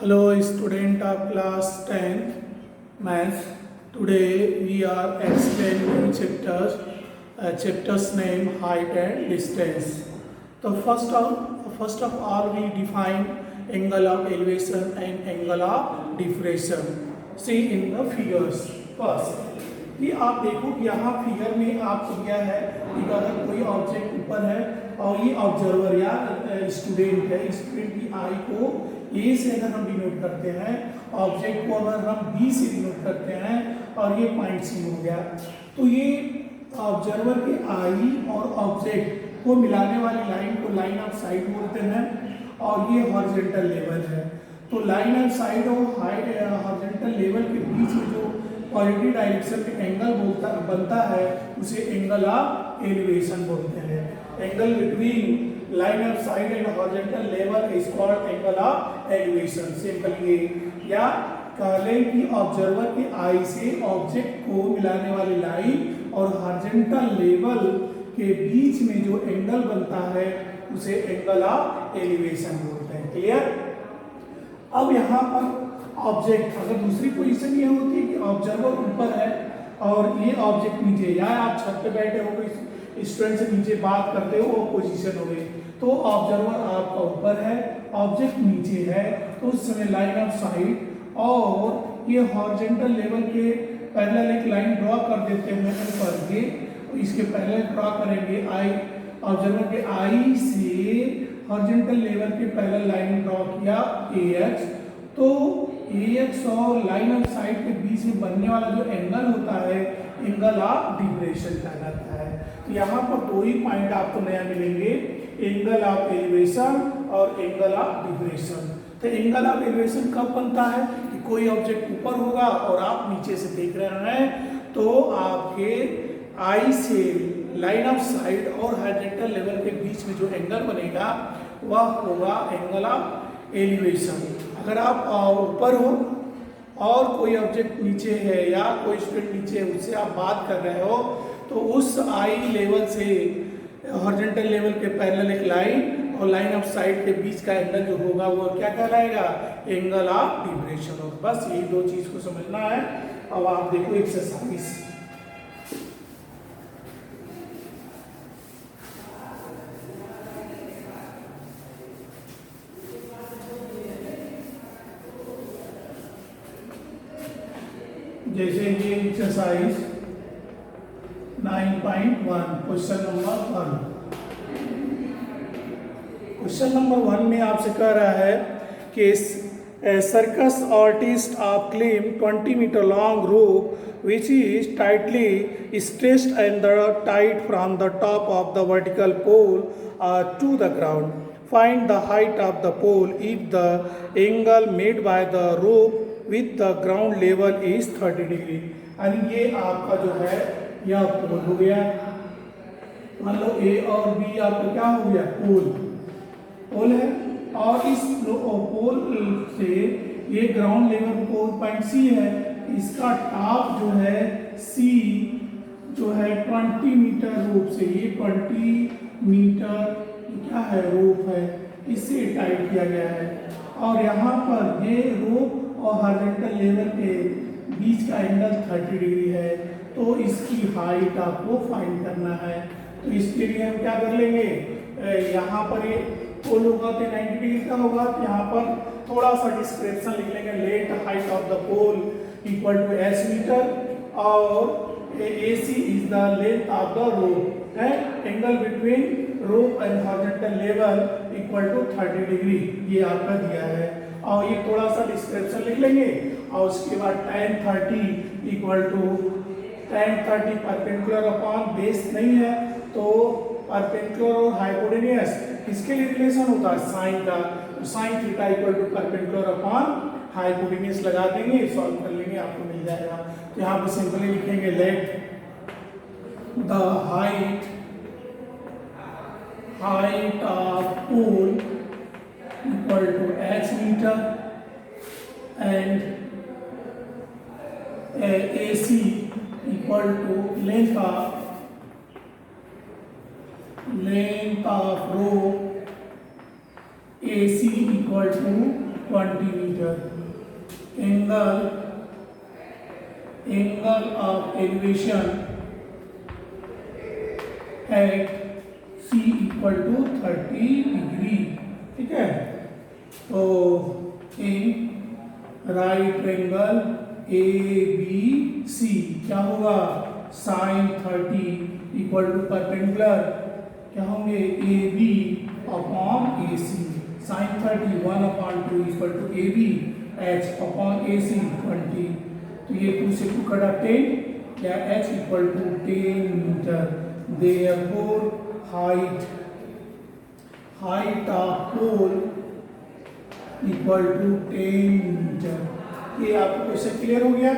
Hello, student of class 10th math. Today we are explaining new chapters. Chapter's name height and distance. So first of all we define angle of elevation and angle of depression. See in the figures first. कि आप देखो कि यहाँ figure में आपको दिया है कि अगर कोई ऑब्जेक्ट ऊपर है और ये ऑब्जर्वर या स्टूडेंट है, स्टूडेंट की आई को ए से अगर हम डिनोट करते हैं, ऑब्जेक्ट को अगर हम बी से डिनोट करते हैं और ये पॉइंट सी हो गया, तो ये ऑब्जर्वर के आई और ऑब्जेक्ट को मिलाने वाली लाइन को लाइन ऑफ साइट बोलते हैं और ये हॉरिजॉन्टल लेवल है। तो लाइन ऑफ साइट और हॉरिजॉन्टल लेवल के बीच में जो पॉजिटिव डायरेक्शन में एंगल बनता है उसे एंगल ऑफ एलिवेशन बोलते हैं। Angle between line of side and horizontal level is called angle of elevation. Simple ये या कहले कि ऑब्जर्वर के आई से ऑब्जेक्ट को मिलाने वाली लाइन और हॉरिजॉन्टल लेवल के बीच में जो एंगल बनता है उसे एंगल ऑफ एलिवेशन बोलते हैं। क्लियर? अब यहाँ पर ऑब्जेक्ट अगर दूसरी पोजीशन ये होती है कि ऑब्जर्वर ऊपर है और ये ऑब्जेक्ट नीचे, या आप छत पे बैठे हो कोई स्टूडेंट से नीचे बात करते हो, वो पोजीशन हो गई, तो ऑब्जर्वर आपका ऊपर है, ऑब्जेक्ट नीचे है, तो उस समय लाइन ऑफ साइट और ये हॉरिजॉन्टल लेवल के पैरेलल एक लाइन ड्रॉ कर देते हैं ऊपर के, तो इसके पैरेलल ड्रॉ करेंगे आई ऑब्जर्वर के आई से हॉरिजॉन्टल लेवल के पैरेलल लाइन ड्रॉ किया ए एक्स, तो AX और लाइन ऑफ साइड के बीच में बनने वाला जो एंगल होता है एंगल ऑफ डिप्रेशन कहलाता है। तो यहाँ पर दो ही पॉइंट आपको नया मिलेंगे, एंगल ऑफ एलिवेशन और एंगल ऑफ डिप्रेशन। तो एंगल ऑफ एलिवेशन कब बनता है कि कोई ऑब्जेक्ट ऊपर होगा और आप नीचे से देख रहे हैं, तो आपके आई से लाइन ऑफ साइड और हॉरिजॉन्टल लेवल के बीच में जो एंगल बनेगा वह होगा एंगल ऑफ एलिवेशन। अगर आप ऊपर हो और कोई ऑब्जेक्ट नीचे है या कोई स्टूडेंट नीचे है, उससे आप बात कर रहे हो, तो उस आई लेवल से हॉरिजॉन्टल लेवल के पैरेलल एक लाइन और लाइन ऑफ साइड के बीच का एंगल जो होगा वो क्या कहलाएगा? एंगल ऑफ डिप्रेशन होगा। बस यही दो चीज को समझना है। अब आप देखो एक्सरसाइज, जैसे ये exercise 9.1 question number 1। Question number 1 में आपसे कह रहा है कि circus artist of claim 20 metre long rope which is tightly stretched and the tight from the top of the vertical pole to the ground. Find the height of the pole if the angle made by the rope with the ground level is 30 degree. यानी ये आपका जो है यह पोल हो गया, मान लो ए और बी आपका क्या हो गया? पोल है, और इस पोल से ये ग्राउंड लेवल पोल पॉइंट सी है, इसका टॉप जो है सी जो है 20 मीटर रोप से, ये 20 मीटर क्या है? रोप है, इससे टाइट किया गया है, और यहाँ पर ये रोप और हॉरिजॉन्टल लेवल के बीच का एंगल 30 डिग्री है, तो इसकी हाइट आपको फाइंड करना है। तो इसके लिए हम क्या कर लेंगे, यहाँ पर ये पोल होगा तो 90 डिग्री का होगा, तो यहाँ पर थोड़ा सा डिस्क्रिप्शन लिख लेंगे, let height of the pole equal to S metre और AC is the length of the rope है, angle between rope and horizontal level equal to 30 degree, ये आपका दिया है। और ये थोड़ा सा डिस्क्रिप्शन लिख लेंगे और उसके बाद tan 30 equal to tan 30 perpendicular upon base नहीं है, तो परपेंडिकुलर और हाइपोटेन्यूस किसके लिए रिलेशन होता है? साइन का, तो sine theta equal to perpendicular upon hypotenuse लगा देंगे, सॉल्व कर लेंगे, आपको मिल जाएगा। तो यहाँ पर सिंपली लिखेंगे let the height of pole equal to h meter and AC equal to length of rope AC equal to 20 metre. Angle of elevation at C equal to 30 degree. ठीक है, तो in right angle A B C क्या होगा, sine 30 equal to perpendicular क्या होंगे, A B upon A C. Sine 30 1/2 equal to A B H upon A C 20। तो ये 2 से 2 कटा 10 या H equal to 10 metre. Therefore height of pole equal to 10 metre. ये आपको क्वेश्चन क्लियर हो गया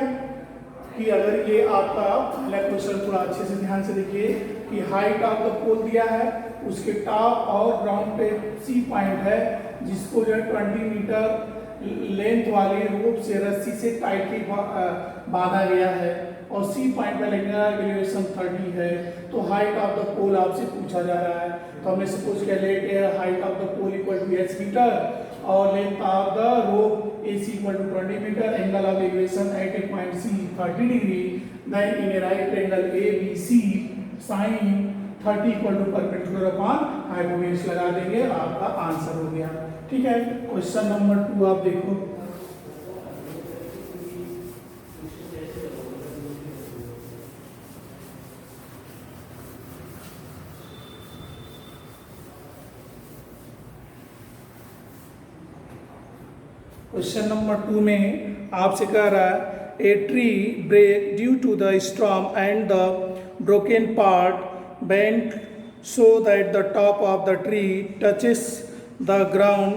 कि अगर ये आपका पहला क्वेश्चन थोड़ा अच्छे से ध्यान से देखिए कि हाइट ऑफ द पोल दिया है, उसके टॉप और ग्राउंड पे सी पॉइंट है जिसको जो है 20 मीटर लेंथ वाले रोप से रस्सी से टाइटली बांधा गया है और सी पॉइंट पे लगने वाला एलिवेशन 30 है। तो हाइट ऑफ द पोल आपसे पूछा जा रहा है, तो हमने सपोज किया let height of the pole equal to H metre और length of the rope AC equal to 20 meter, angle of elevation at a point C 30 degree, then in a right triangle ABC sin 30 equal to perpendicular upon hypotenuse लगा देंगे, आपका answer हो गया। ठीक है, question number 2 आप देखो। Question number 2 में आपसे कह रहा है a tree break due to the storm and the broken part bent so that the top of the tree touches the ground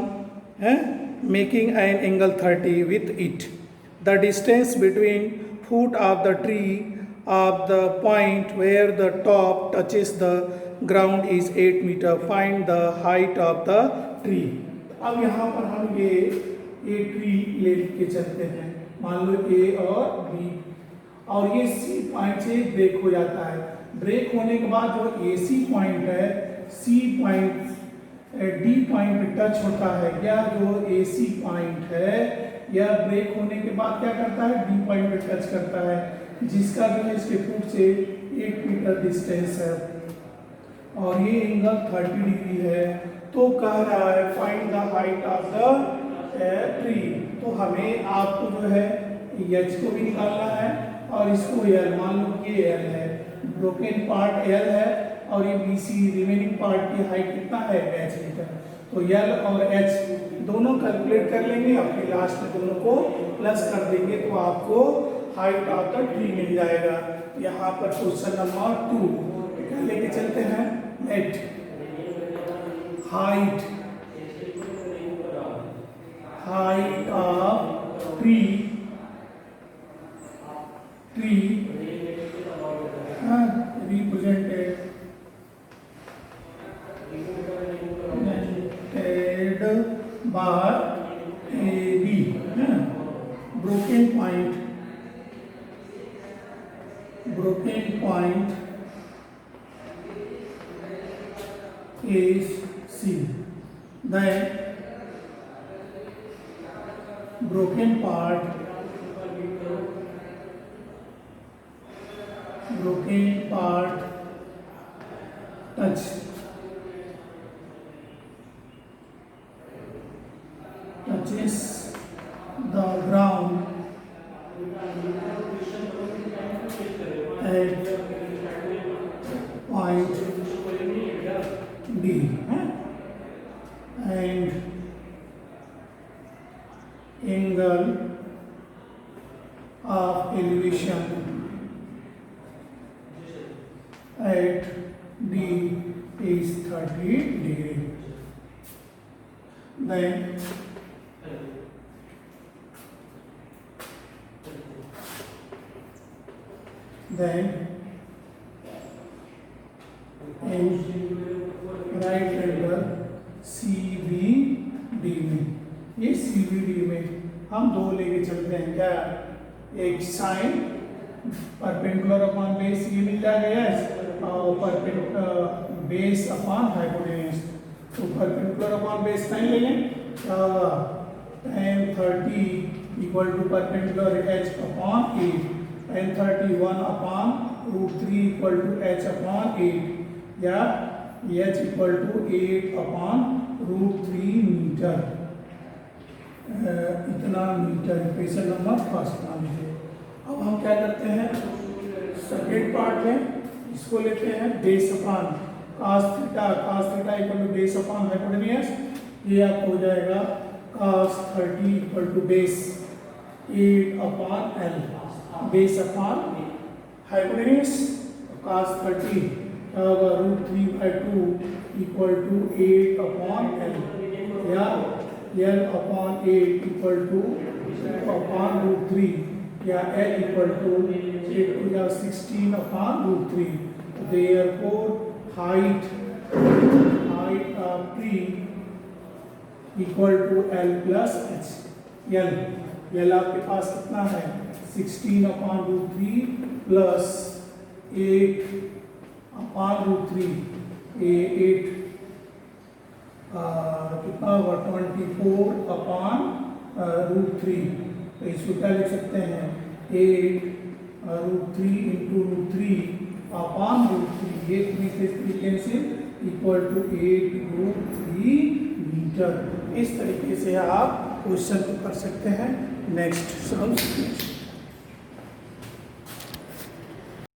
making an angle 30 with it. The distance between foot of the tree of the point where the top touches the ground is 8 metre. Find the height of the tree. अब यहाँ पर हम ये tree ले के चलते हैं, मान लो ए और बी, और ये सी पॉइंट से ब्रेक हो जाता है। ब्रेक होने के बाद जो ए सी पॉइंट है सी पॉइंट डी पॉइंट पे टच होता है, या जो ए सी पॉइंट है यह ब्रेक होने के बाद क्या करता है, डी पॉइंट पे टच करता है, जिसका जो है इसके फुट से 8 मीटर डिस्टेंस है और ये एंगल 30 डिग्री है। तो कह रहा है find the height of the tree. तो हमें आपको जो है एच को भी निकालना है और इसको एल, मान लो ये एल है, ब्रोकन पार्ट एल है और ये बी सी रिमेनिंग पार्ट की हाइट कितना है, एच मीटर। तो एल और एच दोनों कैलकुलेट कर लेंगे, अपने लास्ट में दोनों को प्लस कर देंगे तो आपको हाइट ऑफ द ट्री मिल जाएगा। यहाँ पर क्वेश्चन नंबर 2 क्या लेके चलते हैं, let height of tree represented by AB, broken point is C, then broken part touches the ground at point D, and angle of elevation at D is 30 degree. Then in right angle CBD में, ये CBD में हम दो लेके चलते हैं, क्या एक साइन परपेंडिकुलर अपॉन बेस ये मिल जाएगा और परपेंडिकुलर बेस अपॉन हाइपोटेन्यूज। तो परपेंडिकुलर अपॉन बेस साइन ले लें, क्या होगा tan 30 equal to perpendicular h upon 8, tan 31 upon root 3 equal to h upon 8 या h equal to 8 upon root 3 metre, इतना मीटर इक्वेशन नंबर फर्स्ट मान लीजिए। अब हम क्या करते हैं, सेकेंड पार्ट है, इसको लेते हैं base upon cos theta equal to base upon hypotenuse, ये आपको हो जाएगा cos 30 equal to base 8 upon l, base upon hypotenuse cos 30 क्या होगा root 3/2 equal to 8 upon l या l upon 8 equal to upon root 3 या l इक्वल टू 8 या 16 upon root 3। Therefore height of tree equal to L plus H। L आपके पास कितना है 16 upon root 3 plus 8 upon root 3, 8 कितना होगा 24 upon root 3। तो इसको क्या लिख सकते हैं 8 root 3 into root 3 upon root 3, ये frequency equal to 8 root 3 metre. इस तरीके से आप क्वेश्चन को कर सकते हैं। Next solve.